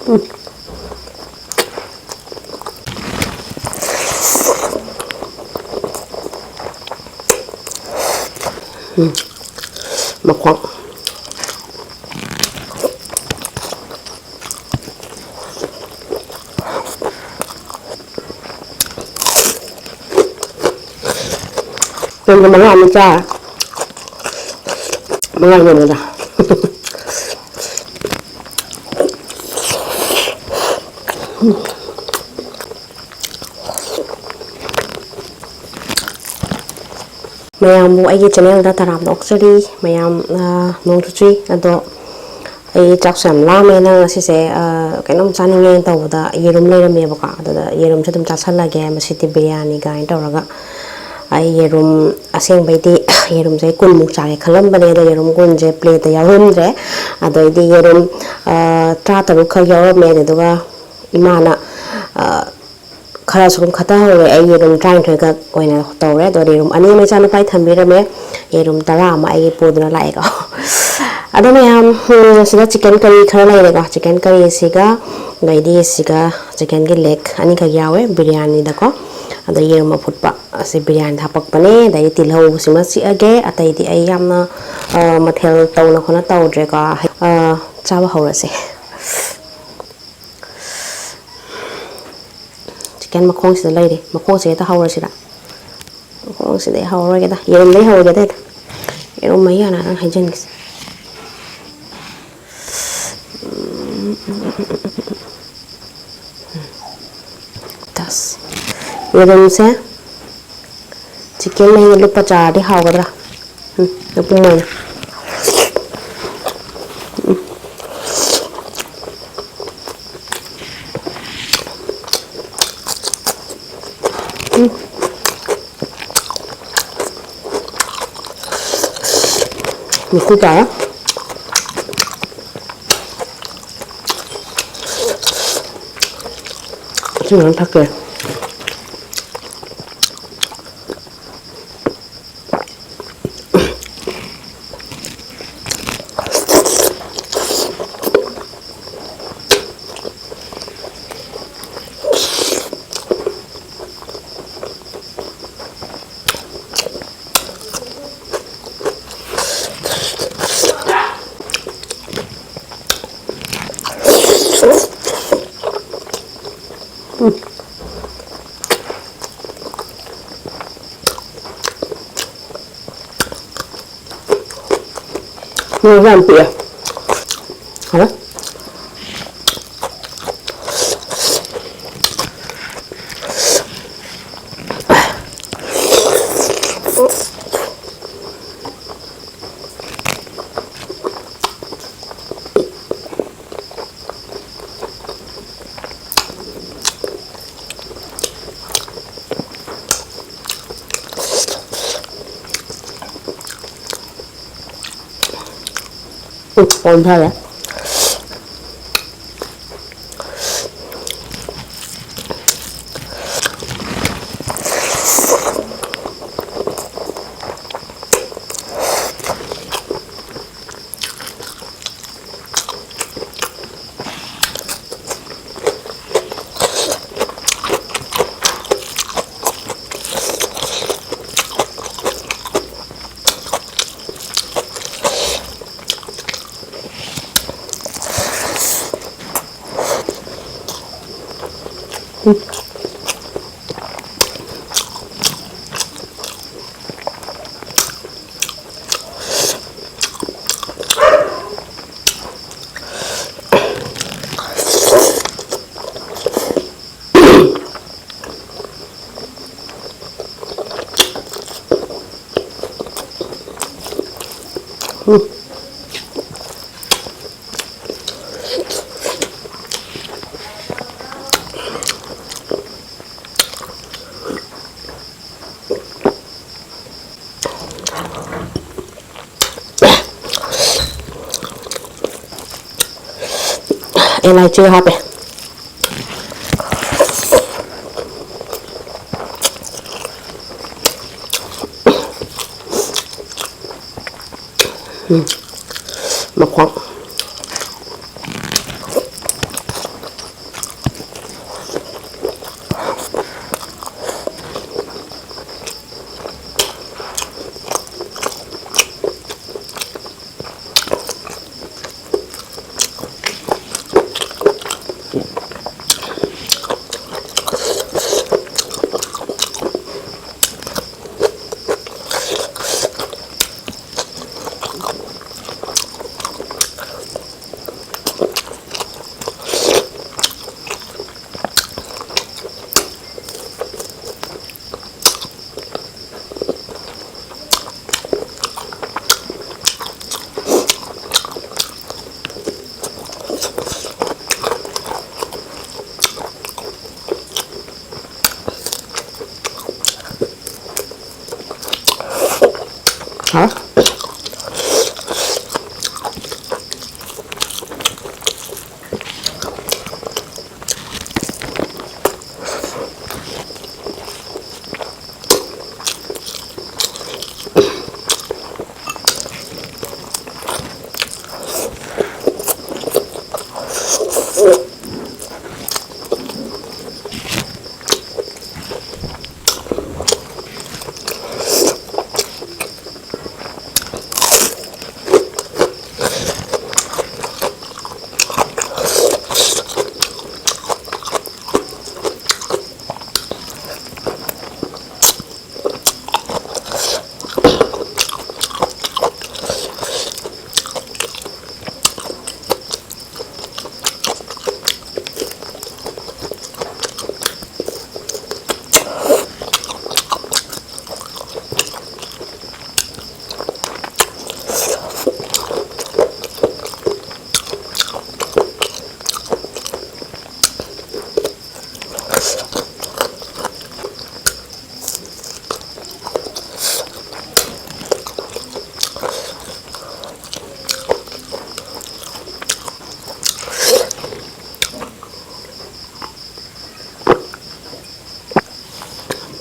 Mukbang. Nên cái món ăn mình cha món ăn này nè. Mayam bu aigi channel da taram oxali mayam nong thuchui ado ai chak sam la me na si se kainom chani nge taw da yerum le me baka da yerum chadum cha sala ge ma siti biryani ga in tawraga ai yerum aseng baiti yerum jai kun muk cha ge khalam bane da yerum kun je plate ya rum re ado di yerum tra taru kha yaw me de da imana khara sum khata hore ai yerum train thega koina tawre do yerum ani me chana pai thambira me yerum tara ma ai podna lai ga ada mayam sida chicken curry khara lai ga chicken curry siga gaidi siga chicken ge leg ani ka yawe biryani da ko ada yerum phutpa ase biryani thapak pane dai tilhau sima si age atai di ai yamna mathel tawna khona tawdre ka chawa horase chicken makhong sida lai de makhong se ta hawra sida makhong sida hawra ge da yerum dai hawra ge da yerum mai yana nang hajen ge das yerum se chicken mai lupa cha de hawra da lupa mai Miku chả chứ nó thật kìa làm tỉa hả còn thôi ạ em này chưa hấp này mộc khoáng Hả?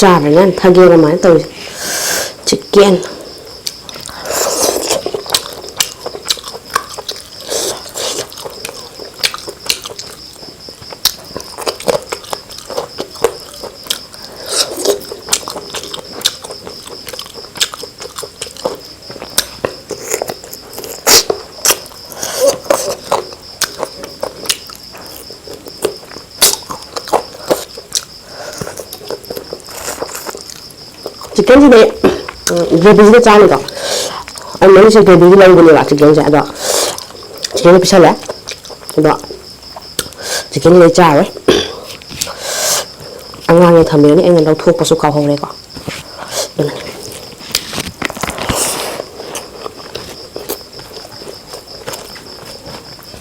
Chả thagi ramai tau chicken. Chicken sih gravy sih cah ni kok. Ani sih gravy lagi boleh lah chicken sih ada. Chicken pisah lah. Ada. Chicken ni cah Angang ni thamir ni anh đâu thuốc có số cao không đây kok.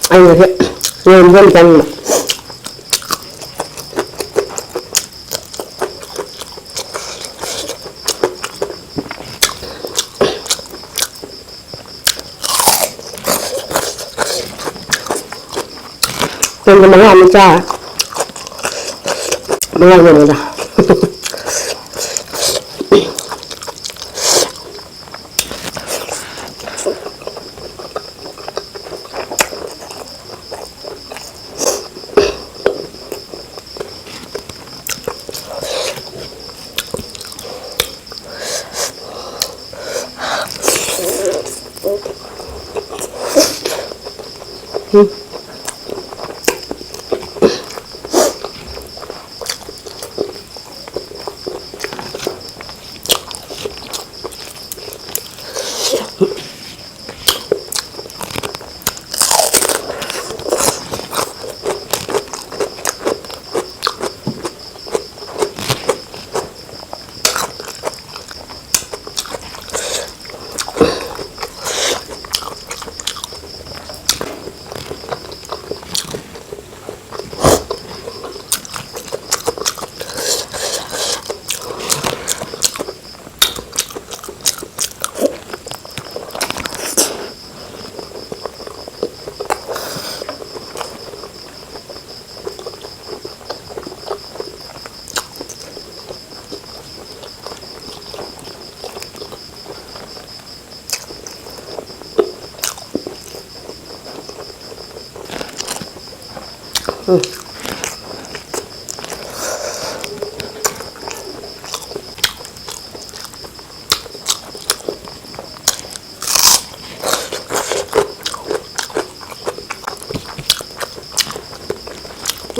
Anh là hiện nguyên nguyên canh mà. Cái món ăn mới cha món ăn rồi nè.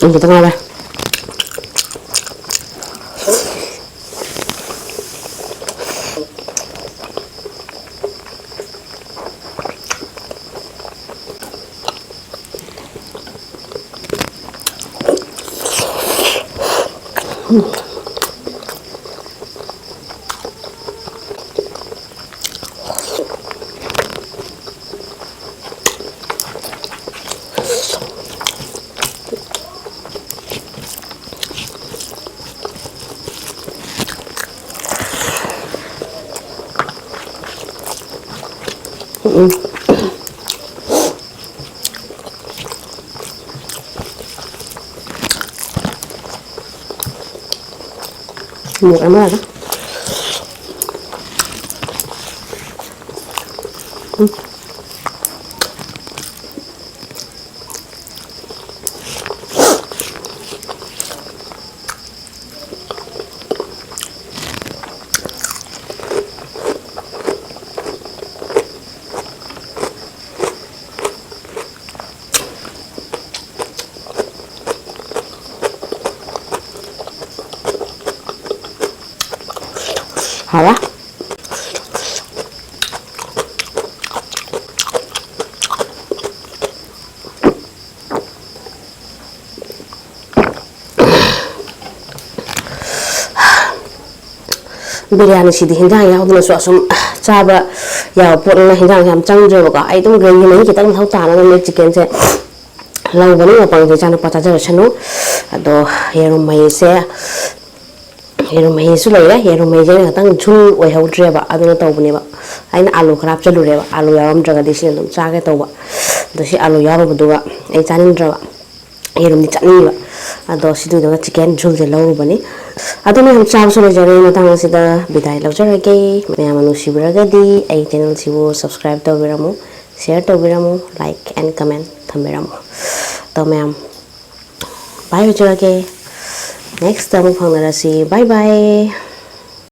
Ini kita ngalah. Một em đó. Hả? Biryani sih di hinjang ya, udah nasi asam coba ya pun hinjang yang canggung juga, itu gaya ini kita nggak tahu cara namanya chicken sih, lalu bani apa yang jangan lupa caca chanu, atau ya rumah sih, ya rumah sulah ya, ya rumah jadi katang jul, wah hau dria ba, aduh tahu punya ba, aina alu kerap jalur ya ba, alu ya ram jaga di sini tuh cakai tahu ba, terus si alu ya ba betul ba, canin dria ba, ya rumah canin ba. Aduh situ juga chicken jul je lalu bani, aduh nih ham caw sudah jadi matang masih dah bidai lalu jadi lagi, mana manusia beragadi, channel sibu subscribe tahu beramu, share tahu beramu, like and comment tahu beramu, tahu meam, bye jadi lagi, next tamu panggil si bye bye.